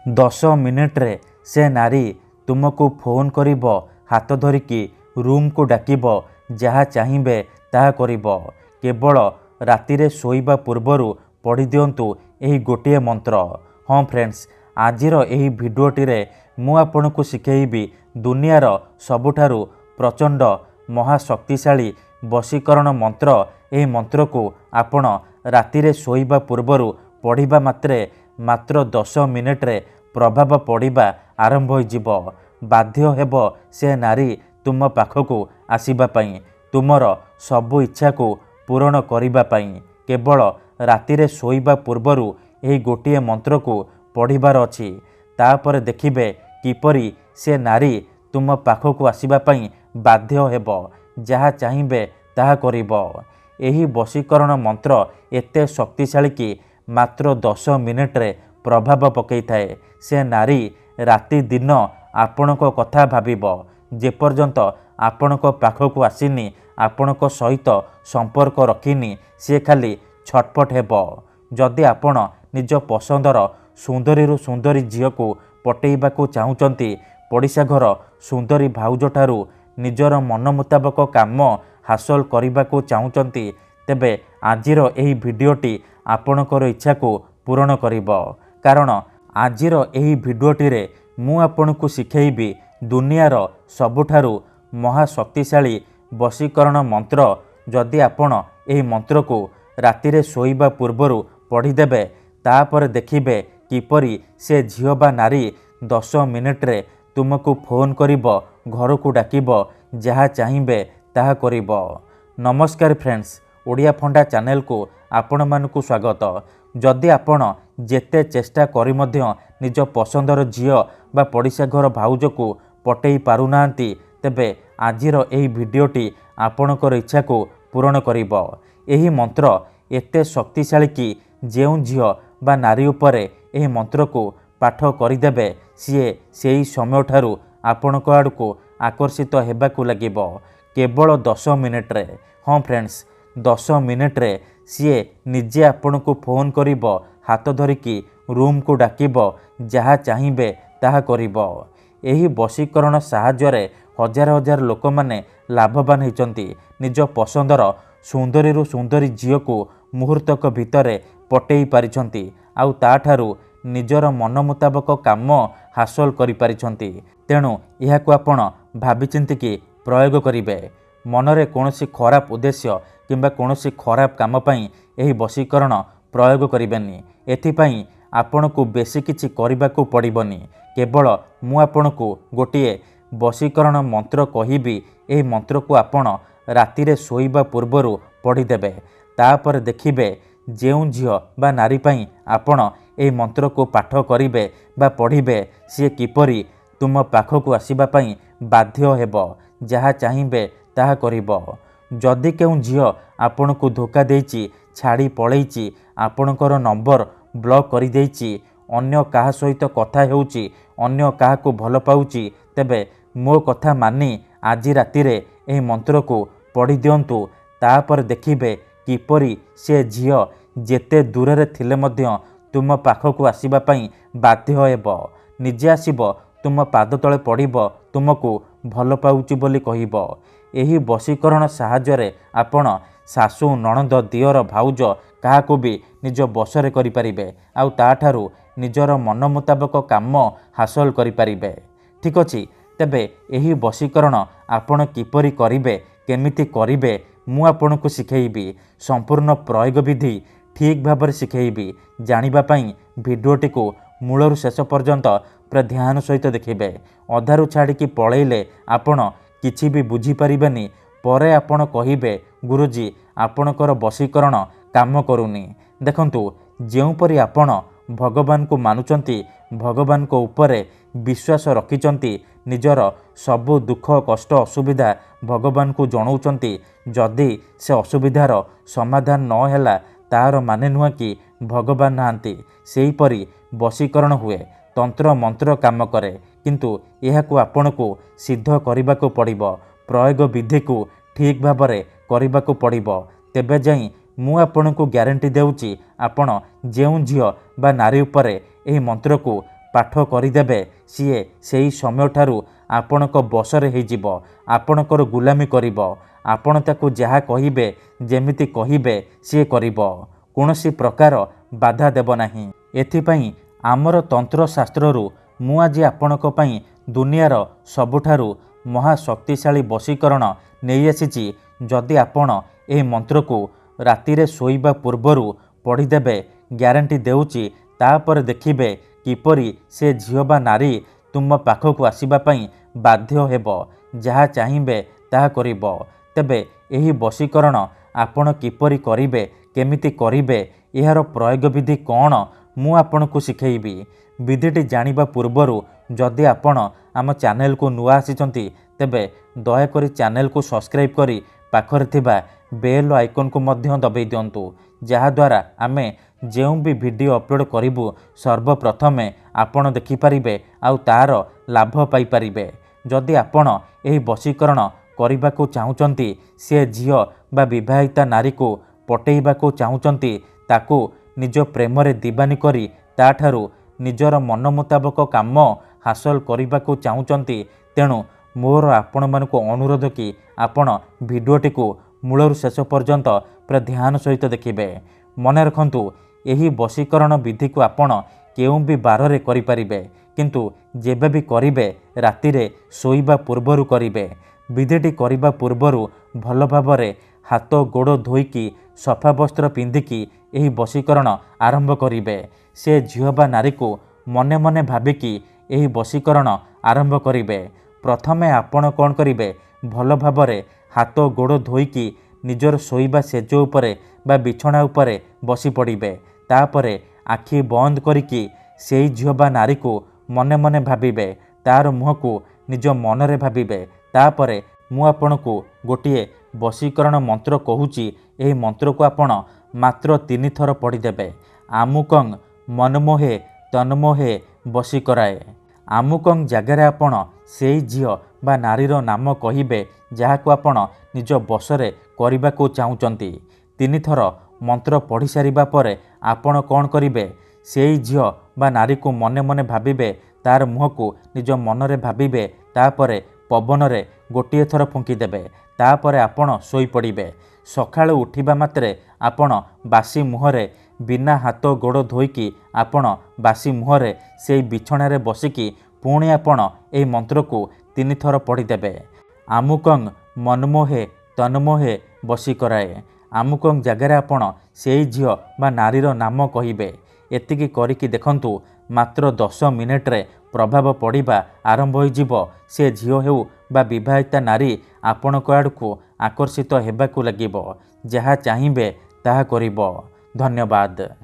10 ମିନିଟ୍ରେ ସେ ନାରୀ ତୁମକୁ ଫୋନ୍ କରିବ, ହାତ ଧରିକି ରୁମ୍କୁ ଡାକିବ, ଯାହା ଚାହିଁବେ ତାହା କରିବ। କେବଳ ରାତିରେ ଶୋଇବା ପୂର୍ବରୁ ପଢ଼ିଦିଅନ୍ତୁ ଏହି ଗୋଟିଏ ମନ୍ତ୍ର। ହଁ ଫ୍ରେଣ୍ଡସ୍, ଆଜିର ଏହି ଭିଡ଼ିଓଟିରେ ମୁଁ ଆପଣଙ୍କୁ ଶିଖେଇବି ଦୁନିଆର ସବୁଠାରୁ ପ୍ରଚଣ୍ଡ ମହାଶକ୍ତିଶାଳୀ ବଶୀକରଣ ମନ୍ତ୍ର। ଏହି ମନ୍ତ୍ରକୁ ଆପଣ ରାତିରେ ଶୋଇବା ପୂର୍ବରୁ ପଢ଼ିବା ମାତ୍ରେ ମାତ୍ର 10 ମିନିଟ୍ରେ ପ୍ରଭାବ ପଡ଼ିବା ଆରମ୍ଭ ହୋଇଯିବ। ବାଧ୍ୟ ହେବ ସେ ନାରୀ ତୁମ ପାଖକୁ ଆସିବା ପାଇଁ, ତୁମର ସବୁ ଇଚ୍ଛାକୁ ପୂରଣ କରିବା ପାଇଁ। କେବଳ ରାତିରେ ଶୋଇବା ପୂର୍ବରୁ ଏହି ଗୋଟିଏ ମନ୍ତ୍ରକୁ ପଢ଼ିବାର ଅଛି। ତାପରେ ଦେଖିବେ କିପରି ସେ ନାରୀ ତୁମ ପାଖକୁ ଆସିବା ପାଇଁ ବାଧ୍ୟ ହେବ, ଯାହା ଚାହିଁବେ ତାହା କରିବ। ଏହି ବଶୀକରଣ ମନ୍ତ୍ର ଏତେ ଶକ୍ତିଶାଳୀ କି ମାତ୍ର 10 ମିନିଟ୍ରେ ପ୍ରଭାବ ପକାଇଥାଏ। ସେ ନାରୀ ରାତି ଦିନ ଆପଣଙ୍କ କଥା ଭାବିବ, ଯେପର୍ଯ୍ୟନ୍ତ ଆପଣଙ୍କ ପାଖକୁ ଆସିନି, ଆପଣଙ୍କ ସହିତ ସମ୍ପର୍କ ରଖିନି, ସେ ଖାଲି ଛଟପଟ ହେବ। ଯଦି ଆପଣ ନିଜ ପସନ୍ଦର ସୁନ୍ଦରୀରୁ ସୁନ୍ଦରୀ ଝିଅକୁ ପଟେଇବାକୁ ଚାହୁଁଛନ୍ତି, ପଡ଼ିଶା ଘର ସୁନ୍ଦରୀ ଭାଉଜଠାରୁ ନିଜର ମନ ମୁତାବକ କାମ ହାସଲ କରିବାକୁ ଚାହୁଁଛନ୍ତି, ତେବେ ଆଜିର ଏହି ଭିଡ଼ିଓଟି ଆପଣଙ୍କର ଇଚ୍ଛାକୁ ପୂରଣ କରିବ। କାରଣ ଆଜିର ଏହି ଭିଡ଼ିଓଟିରେ ମୁଁ ଆପଣଙ୍କୁ ଶିଖେଇବି ଦୁନିଆର ସବୁଠାରୁ ମହାଶକ୍ତିଶାଳୀ ବଶୀକରଣ ମନ୍ତ୍ର। ଯଦି ଆପଣ ଏହି ମନ୍ତ୍ରକୁ ରାତିରେ ଶୋଇବା ପୂର୍ବରୁ ପଢ଼ିଦେବେ, ତାପରେ ଦେଖିବେ କିପରି ସେ ଝିଅ ବା ନାରୀ 10 ମିନିଟ୍ରେ ତୁମକୁ ଫୋନ୍ କରିବ, ଘରକୁ ଡାକିବ, ଯାହା ଚାହିଁବେ ତାହା କରିବ। ନମସ୍କାର ଫ୍ରେଣ୍ଡସ୍, ଓଡ଼ିଆ ଫଣ୍ଡା ଚ୍ୟାନେଲକୁ ଆପଣମାନଙ୍କୁ ସ୍ୱାଗତ। ଯଦି ଆପଣ ଯେତେ ଚେଷ୍ଟା କରି ମଧ୍ୟ ନିଜ ପସନ୍ଦର ଝିଅ ବା ପଡ଼ିଶା ଘର ଭାଉଜକୁ ପଟେଇ ପାରୁନାହାନ୍ତି, ତେବେ ଆଜିର ଏହି ଭିଡ଼ିଓଟି ଆପଣଙ୍କର ଇଚ୍ଛାକୁ ପୂରଣ କରିବ। ଏହି ମନ୍ତ୍ର ଏତେ ଶକ୍ତିଶାଳୀ କି ଯେଉଁ ଝିଅ ବା ନାରୀ ଉପରେ ଏହି ମନ୍ତ୍ରକୁ ପାଠ କରିଦେବେ, ସିଏ ସେହି ସମୟଠାରୁ ଆପଣଙ୍କ ଆଡ଼କୁ ଆକର୍ଷିତ ହେବାକୁ ଲାଗିବ। କେବଳ 10 ମିନିଟ୍ରେ। ହଁ ଫ୍ରେଣ୍ଡସ୍, 10 ମିନିଟ୍ରେ ସିଏ ନିଜେ ଆପଣଙ୍କୁ ଫୋନ୍ କରିବ, ହାତ ଧରିକି ରୁମ୍କୁ ଡାକିବ, ଯାହା ଚାହିଁବେ ତାହା କରିବ। ଏହି ବଶୀକରଣ ସାହାଯ୍ୟରେ ହଜାର ହଜାର ଲୋକମାନେ ଲାଭବାନ ହୋଇଛନ୍ତି। ନିଜ ପସନ୍ଦର ସୁନ୍ଦରୀରୁ ସୁନ୍ଦରୀ ଝିଅକୁ ମୁହୂର୍ତ୍ତକ ଭିତରେ ପଟେଇ ପାରିଛନ୍ତି, ଆଉ ତାଠାରୁ ନିଜର ମନ ମୁତାବକ କାମ ହାସଲ କରିପାରିଛନ୍ତି। ତେଣୁ ଏହାକୁ ଆପଣ ଭାବିଚିନ୍ତିକି ପ୍ରୟୋଗ କରିବେ। ମନରେ କୌଣସି ଖରାପ ଉଦ୍ଦେଶ୍ୟ କିମ୍ବା କୌଣସି ଖରାପ କାମ ପାଇଁ ଏହି ବଶୀକରଣ ପ୍ରୟୋଗ କରିବେନି। ଏଥିପାଇଁ ଆପଣଙ୍କୁ ବେଶୀ କିଛି କରିବାକୁ ପଡ଼ିବନି। କେବଳ ମୁଁ ଆପଣଙ୍କୁ ଗୋଟିଏ ବଶୀକରଣ ମନ୍ତ୍ର କହିବି। ଏହି ମନ୍ତ୍ରକୁ ଆପଣ ରାତିରେ ଶୋଇବା ପୂର୍ବରୁ ପଢ଼ିଦେବେ। ତାପରେ ଦେଖିବେ ଯେଉଁ ଝିଅ ବା ନାରୀ ପାଇଁ ଆପଣ ଏହି ମନ୍ତ୍ରକୁ ପାଠ କରିବେ ବା ପଢ଼ିବେ, ସିଏ କିପରି ତୁମ ପାଖକୁ ଆସିବା ପାଇଁ ବାଧ୍ୟ ହେବ, ଯାହା ଚାହିଁବେ ତାହା କରିବ। ଯଦି କେଉଁ ଝିଅ ଆପଣଙ୍କୁ ଧୋକା ଦେଇଛି, ଛାଡ଼ି ପଳେଇଛି, ଆପଣଙ୍କର ନମ୍ବର ବ୍ଲକ୍ କରିଦେଇଛି, ଅନ୍ୟ କାହା ସହିତ କଥା ହେଉଛି, ଅନ୍ୟ କାହାକୁ ଭଲ ପାଉଛି, ତେବେ ମୋ କଥା ମାନି ଆଜି ରାତିରେ ଏହି ମନ୍ତ୍ରକୁ ପଢ଼ି ଦିଅନ୍ତୁ। ତାପରେ ଦେଖିବେ କିପରି ସେ ଝିଅ ଯେତେ ଦୂରରେ ଥିଲେ ମଧ୍ୟ ତୁମ ପାଖକୁ ଆସିବା ପାଇଁ ବାଧ୍ୟ ହେବ। ନିଜେ ଆସିବ, ତୁମ ପାଦ ତଳେ ପଡ଼ିବ, ତୁମକୁ ଭଲ ପାଉଛି ବୋଲି କହିବ। ଏହି ବଶୀକରଣ ସାହାଯ୍ୟରେ ଆପଣ ଶାଶୁ, ନଣନ୍ଦ, ଦିଅର, ଭାଉଜ କାହାକୁ ବି ନିଜ ବଶରେ କରିପାରିବେ, ଆଉ ତାଠାରୁ ନିଜର ମନ ମୁତାବକ କାମ ହାସଲ କରିପାରିବେ। ଠିକ୍ ଅଛି, ତେବେ ଏହି ବଶୀକରଣ ଆପଣ କିପରି କରିବେ, କେମିତି କରିବେ, ମୁଁ ଆପଣଙ୍କୁ ଶିଖେଇବି। ସମ୍ପୂର୍ଣ୍ଣ ପ୍ରୟୋଗ ବିଧି ଠିକ୍ ଭାବରେ ଶିଖେଇବି। ଜାଣିବା ପାଇଁ ଭିଡ଼ିଓଟିକୁ ମୂଳରୁ ଶେଷ ପର୍ଯ୍ୟନ୍ତ ପୁରା ଧ୍ୟାନ ସହିତ ଦେଖିବେ। ଅଧାରୁ ଛାଡ଼ିକି ପଳେଇଲେ ଆପଣ କିଛି ବି ବୁଝିପାରିବେନି। ପରେ ଆପଣ କହିବେ, ଗୁରୁଜୀ ଆପଣଙ୍କର ବଶୀକରଣ କାମ କରୁନି। ଦେଖନ୍ତୁ, ଯେଉଁପରି ଆପଣ ଭଗବାନଙ୍କୁ ମାନୁଛନ୍ତି, ଭଗବାନଙ୍କ ଉପରେ ବିଶ୍ୱାସ ରଖିଛନ୍ତି, ନିଜର ସବୁ ଦୁଃଖ କଷ୍ଟ ଅସୁବିଧା ଭଗବାନଙ୍କୁ ଜଣାଉଛନ୍ତି, ଯଦି ସେ ଅସୁବିଧାର ସମାଧାନ ନ ହେଲା, ତାହାର ମାନେ ନୁହେଁ କି ଭଗବାନ ନାହାନ୍ତି। ସେହିପରି ବଶୀକରଣ ହୁଏ, ତନ୍ତ୍ର ମନ୍ତ୍ର କାମ କରେ, କିନ୍ତୁ ଏହାକୁ ଆପଣଙ୍କୁ ସିଦ୍ଧ କରିବାକୁ ପଡ଼ିବ। ପ୍ରୟୋଗ ବିଧିକୁ ଠିକ୍ ଭାବରେ କରିବାକୁ ପଡ଼ିବ। ତେବେ ଯାଇ ମୁଁ ଆପଣଙ୍କୁ ଗ୍ୟାରେଣ୍ଟି ଦେଉଛି, ଆପଣ ଯେଉଁ ଝିଅ ବା ନାରୀ ଉପରେ ଏହି ମନ୍ତ୍ରକୁ ପାଠ କରିଦେବେ ସିଏ ସେହି ସମୟଠାରୁ ଆପଣଙ୍କ ବଶରେ ହେଇଯିବ, ଆପଣଙ୍କର ଗୁଲାମୀ କରିବ। ଆପଣ ତାକୁ ଯାହା କହିବେ, ଯେମିତି କହିବେ ସିଏ କରିବ, କୌଣସି ପ୍ରକାର ବାଧା ଦେବ ନାହିଁ। ଏଥିପାଇଁ ଆମର ତନ୍ତ୍ରଶାସ୍ତ୍ରରୁ ମୁଁ ଆଜି ଆପଣଙ୍କ ପାଇଁ ଦୁନିଆର ସବୁଠାରୁ ମହାଶକ୍ତିଶାଳୀ ବଶୀକରଣ ନେଇ ଆସିଛି। ଯଦି ଆପଣ ଏହି ମନ୍ତ୍ରକୁ ରାତିରେ ଶୋଇବା ପୂର୍ବରୁ ପଢ଼ିଦେବେ, ଗ୍ୟାରେଣ୍ଟି ଦେଉଛି ତାପରେ ଦେଖିବେ କିପରି ସେ ଝିଅ ବା ନାରୀ ତୁମ ପାଖକୁ ଆସିବା ପାଇଁ ବାଧ୍ୟ ହେବ, ଯାହା ଚାହିଁବେ ତାହା କରିବ। ତେବେ ଏହି ବଶୀକରଣ ଆପଣ କିପରି କରିବେ, କେମିତି କରିବେ, ଏହାର ପ୍ରୟୋଗ ବିଧି କ'ଣ, ମୁଁ ଆପଣଙ୍କୁ ଶିଖେଇବି। ବିଧିଟି ଜାଣିବା ପୂର୍ବରୁ ଯଦି ଆପଣ ଆମ ଚ୍ୟାନେଲକୁ ନୂଆ ଆସିଛନ୍ତି, ତେବେ ଦୟାକରି ଚ୍ୟାନେଲକୁ ସବସ୍କ୍ରାଇବ୍ କରି ପାଖରେ ଥିବା ବେଲ୍ ଆଇକନ୍କୁ ମଧ୍ୟ ଦବାଇ ଦିଅନ୍ତୁ, ଯାହାଦ୍ୱାରା ଆମେ ଯେଉଁ ବି ଭିଡ଼ିଓ ଅପଲୋଡ଼ କରିବୁ ସର୍ବପ୍ରଥମେ ଆପଣ ଦେଖିପାରିବେ ଆଉ ତା'ର ଲାଭ ପାଇପାରିବେ। ଯଦି ଆପଣ ଏହି ବଶୀକରଣ କରିବାକୁ ଚାହୁଁଛନ୍ତି, ସେ ଝିଅ ବା ବିବାହିତା ନାରୀକୁ ପଟେଇବାକୁ ଚାହୁଁଛନ୍ତି, ତାକୁ ନିଜ ପ୍ରେମରେ ଦିବାନୀ କରି ତାଠାରୁ ନିଜର ମନ ମୁତାବକ କାମ ହାସଲ କରିବାକୁ ଚାହୁଁଛନ୍ତି, ତେଣୁ ମୋର ଆପଣମାନଙ୍କୁ ଅନୁରୋଧ କି ଆପଣ ଭିଡ଼ିଓଟିକୁ ମୂଳରୁ ଶେଷ ପର୍ଯ୍ୟନ୍ତ ପୁରା ଧ୍ୟାନ ସହିତ ଦେଖିବେ। ମନେ ରଖନ୍ତୁ, ଏହି ବଶୀକରଣ ବିଧିକୁ ଆପଣ କେଉଁ ବି ବାରରେ କରିପାରିବେ, କିନ୍ତୁ ଯେବେ ବି କରିବେ ରାତିରେ ଶୋଇବା ପୂର୍ବରୁ କରିବେ। ବିଧିଟି କରିବା ପୂର୍ବରୁ ଭଲ ଭାବରେ ହାତ ଗୋଡ଼ ଧୋଇକି ସଫା ବସ୍ତ୍ର ପିନ୍ଧିକି ଏହି ବଶୀକରଣ ଆରମ୍ଭ କରିବେ। ସେ ଝିଅ ବା ନାରୀକୁ ମନେ ମନେ ଭାବିକି ଏହି ବଶୀକରଣ ଆରମ୍ଭ କରିବେ। ପ୍ରଥମେ ଆପଣ କ'ଣ କରିବେ, ଭଲ ଭାବରେ ହାତ ଗୋଡ଼ ଧୋଇକି ନିଜର ଶୋଇବା ସେଜ ଉପରେ ବା ବିଛଣା ଉପରେ ବସି ପଡ଼ିବେ। ତାପରେ ଆଖି ବନ୍ଦ କରିକି ସେଇ ଝିଅ ବା ନାରୀକୁ ମନେ ମନେ ଭାବିବେ, ତା'ର ମୁହଁକୁ ନିଜ ମନରେ ଭାବିବେ। ତାପରେ ମୁଁ ଆପଣଙ୍କୁ ଗୋଟିଏ ବଶୀକରଣ ମନ୍ତ୍ର କହୁଛି, ଏହି ମନ୍ତ୍ରକୁ ଆପଣ ମାତ୍ର 3 ଥର ପଢ଼ିଦେବେ। ଆମୁକଂ ମନମୋହେ ତନ୍ମୋହେ ବଶୀକରାଏ। ଆମୁକଂ ଜାଗାରେ ଆପଣ ସେଇ ଝିଅ ବା ନାରୀର ନାମ କହିବେ, ଯାହାକୁ ଆପଣ ନିଜ ବଶରେ କରିବାକୁ ଚାହୁଁଛନ୍ତି। 3 ଥର ମନ୍ତ୍ର ପଢ଼ି ସାରିବା ପରେ ଆପଣ କ'ଣ କରିବେ, ସେଇ ଝିଅ ବା ନାରୀକୁ ମନେ ମନେ ଭାବିବେ, ତା'ର ମୁହଁକୁ ନିଜ ମନରେ ଭାବିବେ। ତାପରେ ପବନରେ ଗୋଟିଏ ଥର ଫୁଙ୍କିଦେବେ। ତାପରେ ଆପଣ ଶୋଇପଡ଼ିବେ। ସକାଳୁ ଉଠିବା ମାତ୍ରେ ଆପଣ ବାସି ମୁହଁରେ, ବିନା ହାତ ଗୋଡ଼ ଧୋଇକି ଆପଣ ବାସି ମୁହଁରେ ସେଇ ବିଛଣାରେ ବସିକି ପୁଣି ଆପଣ ଏହି ମନ୍ତ୍ରକୁ 3 ଥର ପଢ଼ିଦେବେ। ଆମୁକଂ ମନମୋହେ ତନ୍ମୋହେ ବଶୀକରାଏ। ଆମୁକଂ ଜାଗାରେ ଆପଣ ସେଇ ଝିଅ ବା ନାରୀର ନାମ କହିବେ। ଏତିକି କରିକି ଦେଖନ୍ତୁ, ମାତ୍ର 10 ମିନିଟରେ ପ୍ରଭାବ ପଡ଼ିବା ଆରମ୍ଭ ହୋଇଯିବ। ସେ ଝିଅ ହେଉ ବା ବିବାହିତା ନାରୀ ଆପଣଙ୍କ ଆଡ଼କୁ ଆକର୍ଷିତ ହେବାକୁ ଲାଗିବ, ଯାହା ଚାହିଁବେ ତାହା କରିବ। ଧନ୍ୟବାଦ।